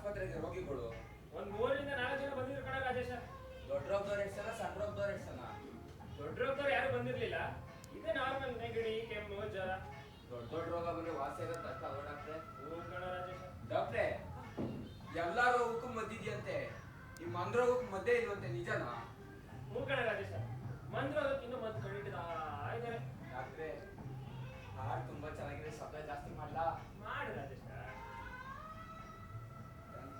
ಆಸ್ಪತ್ರೆಗೆ ರೋಗಿಗಳು? ಒಂದ್ 3 ರಿಂದ 4 ಜನ ಬಂದಿದ್ರು ಕಣ ರಾಜೇಶ. ದೊಡ್ಡ ರೋಗದವ್ರು ಎಷ್ಟು ಜನ, ಸಣ್ಣ ರೋಗದವ್ರು ಎಷ್ಟು ಜನ? ದೊಡ್ಡ ರೋಗದವ್ರು ಯಾರು ಬಂದಿರ್ಲಿಲ್ಲ. ಇದೇ ನಾರ್ಮಲ್ ನೆಗಡಿ, ಕೆಮ್ಮು, ಜ್ವರ. ದೊಡ್ಡ ದೊಡ್ಡ ರೋಗ ಬಂದ್ರೆ ವಾಸಿ ಆಗೋದು ಕಷ್ಟ ಅಲ್ವಾ ಡಾಕ್ಟ್ರೆ? ಹ್ಞೂ ಕಣ ರಾಜೇಶ. ಡಾಕ್ಟ್ರೆ, ಎಲ್ಲಾ ರೋಗಕ್ಕೂ ಮದ್ದಿದ್ಯಂತೆ, ಈ ಮಂದ್ರೋಗಕ್ಕೆ ಮದ್ದೇ ಇಲ್ವಂತೆ, ನಿಜನಾ? ಹ್ಞೂ ಕಣ ರಾಜೇಶ, ಮಂದ್ರೋಗಕ್ಕೆ ಇನ್ನೂ ಮದ್ದು ಕಂಡಿಟ್ಟಿದ ಇದ್ದಾರೆ. ಡಾಕ್ಟ್ರೆ, ಹಾಡು ತುಂಬಾ ಚೆನ್ನಾಗಿದೆ, ಶಬ್ದ ಜಾಸ್ತಿ ಮಾಡ್ಲಾ? ಮಾಡು ರಾಜೇಶ.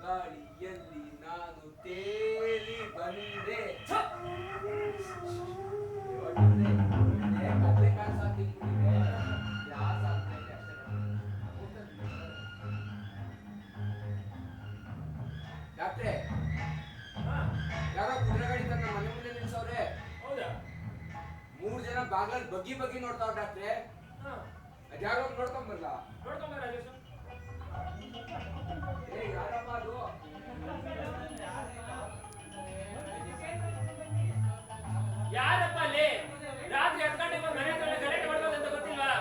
ಗಾಳಿಯಲ್ಲಿ ನಾನು ತೇಲಿ ಬಂದೆ. ಕಡ್ಲೆಕಾಳು ಸಾರು ತಿಂದ್ಬಿಟ್ಟಿದೆ. ಯಾವ ಸಾಧ್ನೆ ಇದೆ ಅಷ್ಟೇ. ಡಾಕ್ಟ್ರೆ, ಯಾರೋ ಕುದುರೆ ಗಾಡಿ ತನ್ನ ಮನೆ ಮುಂದೆ ನಿಲ್ಸವ್ರೆ. ಹೌದಾ? 3 ಜನ ಬಾಗ್ಲಲ್ಲಿ ಬಗ್ಗಿ ಬಗ್ಗಿ ನೋಡ್ತಾವ್ ಡಾಕ್ಟ್ರೆ. ಅದ್ಯಾರೋ ನೋಡ್ಕೊಂಡ್ ಬರಲ್ಲ. ನೋಡ್ಕೊಂಬ ರಾಜೇಶ. ಯಾರಪ್ಪ ಅದು? ಯಾರಪ್ಪ ಅಲ್ಲಿ? ರಾತ್ರಿ 10 ಗಂಟೆಗೆ ಬಂದು ಮನೆ ಹತ್ರ ಗಲಾಟೆ ಮಾಡ್ಬೋದಂತ ಗೊತ್ತಿಲ್ವಾ?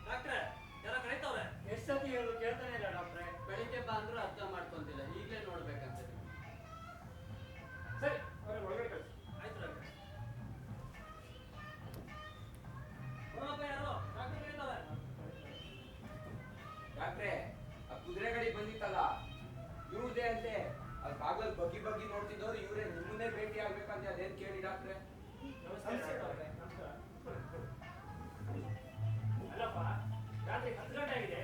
ಡಾಕ್ಟ್ರೆ, ಯಾರೋ ಕರೀತವ್ರೆ. ಎಷ್ಟು ಸತಿ ಹೇಳು ಕೇಳ್ತಾನೆ ಇಲ್ಲ ಡಾಕ್ಟ್ರೆ. ಬೆಳಿಗ್ಗೆ ಬಂದ್ರು ಅರ್ಥ ಮಾಡ್ಕೊಂತಿಲ್ಲ, ಈಗಲೇ ನೋಡ್ಬೇಕಂತ. ಸರಿ, ಅವ್ರನ್ನ ಒಳಗಡೆ ಕಳಿಸಿ. ಆಯ್ತು ಡಾಕ್ಟ್ರೆ. ಬರೋಪ್ಪ, ಯಾರೋ ಡಾಕ್ಟ್ರೆ ಕರೀತವ್ರೆ. ಡಾಕ್ಟ್ರೆ, ಆ ಕುದುರೆ ಗಾಡಿ ಬಂದಿತ್ತಲ್ಲ, ಇವ್ರದೇ ಅಂತೆ. ಅಲ್ಲಿ ಬಾಗ್ಲಲ್ಲಿ ಬಗ್ಗಿ ಬಗ್ಗಿ ನೋಡ್ತಿದ್ದವ್ರು ಇವ್ರೇ. ನಿಮ್ಮನ್ನೇ ಭೇಟಿ ಆಗ್ಬೇಕಂತ ಅದೇನ್ ಕೇಳಿ ಡಾಕ್ಟ್ರೆ. ನಮಸ್ಕಾರ ಡಾಕ್ಟ್ರೆ. ನಮಸ್ಕಾರ. ಅಲ್ಲಪ್ಪ, ರಾತ್ರಿ 10 ಗಂಟೆ ಆಗಿದೆ,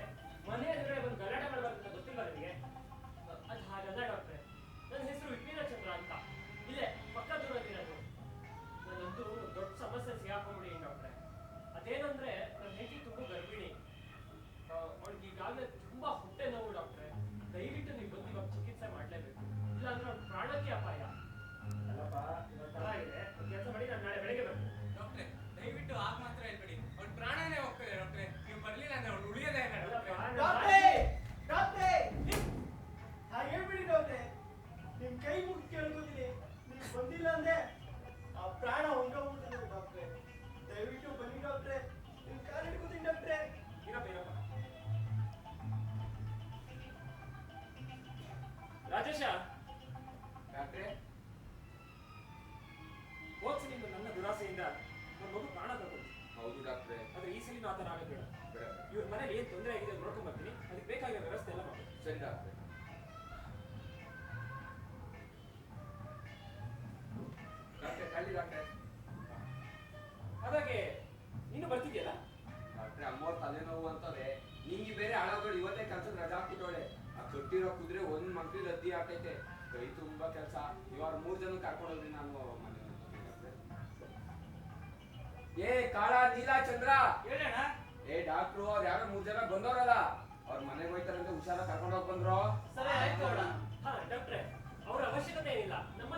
ಮನೆ ಎದುರುಗಡೆ ಬಂದು ಗಲಾಟೆ ಮಾಡಬಾರ್ದು ಗೊತ್ತಿಲ್ವಾ ನಿಮಗೆ? ಅದು ಹಾಗಲ್ಲ ಡಾಕ್ಟ್ರೆ. ನನ್ನ ಹೆಸರು ವಿಪಿನ ಚಂದ್ರ ಅಂತ. ಇಲ್ಲೇ ಪಕ್ಕದೂರಲ್ಲಿರೋದು. ನಾನಂತೂ ದೊಡ್ಡ ಸಮಸ್ಯೆ ಸಿಗಾಕೊಂಡ್ಬಿಡಿ ಡಾಕ್ಟ್ರೆ. ಅದೇನಂದ್ರೆ ನನ್ನ ಹೆಂಡತಿ ತುಂಬ ಗರ್ಭಿಣಿ. ಅವ್ಳಿಗೆ ಈಗಾಗಲೇ ತುಂಬಾ ಹೊಟ್ಟೆ ನೋವು ಡಾಕ್ಟ್ರೆ. ದಯವಿಟ್ಟು ನೀವು ಬಂದು ಇವಾಗ ಚಿಕಿತ್ಸೆ ಮಾಡಲೇಬೇಕು, ಇಲ್ಲಾಂದ್ರೆ ಅವ್ರ ಪ್ರಾಣಕ್ಕೆ ಅಪಾಯ. ಅಲ್ಲಪ್ಪ, ಇದೊಂದು ತರ ಆಗಿದೆ. ಒಂದು ಕೆಲಸ ಮಾಡಿ, ನಾನು ನಾಳೆ ಬೆಳಗ್ಗೆ ಬರ್ತೀನಿ. ಡಾಕ್ಟ್ರೆ, ದಯವಿಟ್ಟು ಆಗ ಮಾತ್ರ ಹೇಳ್ಬೇಡಿ. ಅವ್ಳ ಪ್ರಾಣನೇ ಹೋಗ್ತದೆ ಡಾಕ್ಟ್ರೆ. ನೀವು ಬರ್ಲಿಲ್ಲ ಅಂದ್ರೆ ಅವ್ಳು ಉಳಿಯೋದೇ ಇಲ್ಲ ಡಾಕ್ಟ್ರೆ. ಡಾಕ್ಟ್ರೇ, ಡಾಕ್ಟ್ರೇ, ಹಾಗೆ ಹೇಳ್ಬಿಡಿ ಡಾಕ್ಟ್ರೇ. ನಿಮ್ ಕೈ ಮುಗಿ ಕೇಳ್ಕೊತೀನಿ, ನೀವು ಬಂದಿಲ್ಲ ಅಂದ್ರೆ ಆ ಪ್ರಾಣ ಹೊಂಟೋಗ್ಬಿಡ್ತದೆ ಡಾಕ್ಟ್ರೇ. ದಯವಿಟ್ಟು ಬನ್ನಿ ಡಾಕ್ಟ್ರೇ, ನಿಮ್ ಕಾಲು ಹಿಡ್ಕೊತೀನಿ ಡಾಕ್ಟ್ರೇ. ಇರಪ್ಪ. ರಾಜೇಶ, ಡಾಕ್ಟ್ರೆ, ಹೋದ್ಸಲಿಂದ ನನ್ನ ದುರಾಸೆಯಿಂದ ನನ್ನ ಮಗು ಪ್ರಾಣ ತಗೊಂಡು. ಹೌದು ಡಾಕ್ಟ್ರೆ. ಆದ್ರೆ ಈ ಸಲ ಆ ಥರ ಆಗಬೇಡ. ಬೇಡ. ಇವ್ರ ಮನೇಲಿ ಏನ್ ತೊಂದರೆ ಆಗಿದೆ ನೋಡ್ಕೊಂಡ್ ಬರ್ತೀನಿ. ಅದಕ್ಕೆ ಬೇಕಾಗಿರೋ ವ್ಯವಸ್ಥೆ ಎಲ್ಲ ಮಾಡ್ತೀನಿ. ಸರಿ ಡಾಕ್ಟ್ರೆ. ಡಾಕ್ಟ್ರೆ, ಕಳ್ಳಿ ಡಾಕ್ಟ್ರೆ. ಹಾಗಾಗಿ ನೀನು ಬರ್ತಿದ್ಯಲ್ಲ? ಡಾಕ್ಟ್ರೆ, ಅಮ್ಮವ್ರ ತಲೆನೋವು ಅಂತವೆ. ನಿಂಗೆ ಬೇರೆ ಹಳಗಳು ಇವತ್ತೇ ಕೆಲ್ಸಕ್ಕೆ ರಜಾ ಹಾಕ್ಬಿಟ್ಟವಳೆ. ಆ ಕಟ್ಟಿರೋ ಕುದುರೆ ಒಂದ್ ಮಂಕ್ಳಿ ರದ್ದಿ ಆಗ್ತೈತೆ. ಕೈ ತುಂಬಾ ಕೆಲಸ. ಇವಾಗ 3 ಜನ ಕರ್ಕೊಂಡು ಹೋಗ್ರಿ ನಾನು ಮನೆ. ಏ ಕಾಳ ನೀಲ ಚಂದ್ರ, ಹೇಳೋಣ. ಏ ಡಾಕ್ಟ್ರು, ಅವ್ರು ಯಾರೋ 3 ಜನ ಬಂದವ್ರಲ್ಲ, ಅವ್ರ ಮನೆಗೆ ಹೋಯ್ತಾರಂತೆ. ಹುಷಾರ ಕರ್ಕೊಂಡು ಹೋಗಿ ಬಂದ್ರು. ಸರಿ, ಆಯ್ತು ಅಣ್ಣ. ಹಾ ಡಾಕ್ಟ್ರೆ, ಅವ್ರ ಅವಶ್ಯಕತೆ ಏನಿಲ್ಲ. ನಮ್ಮ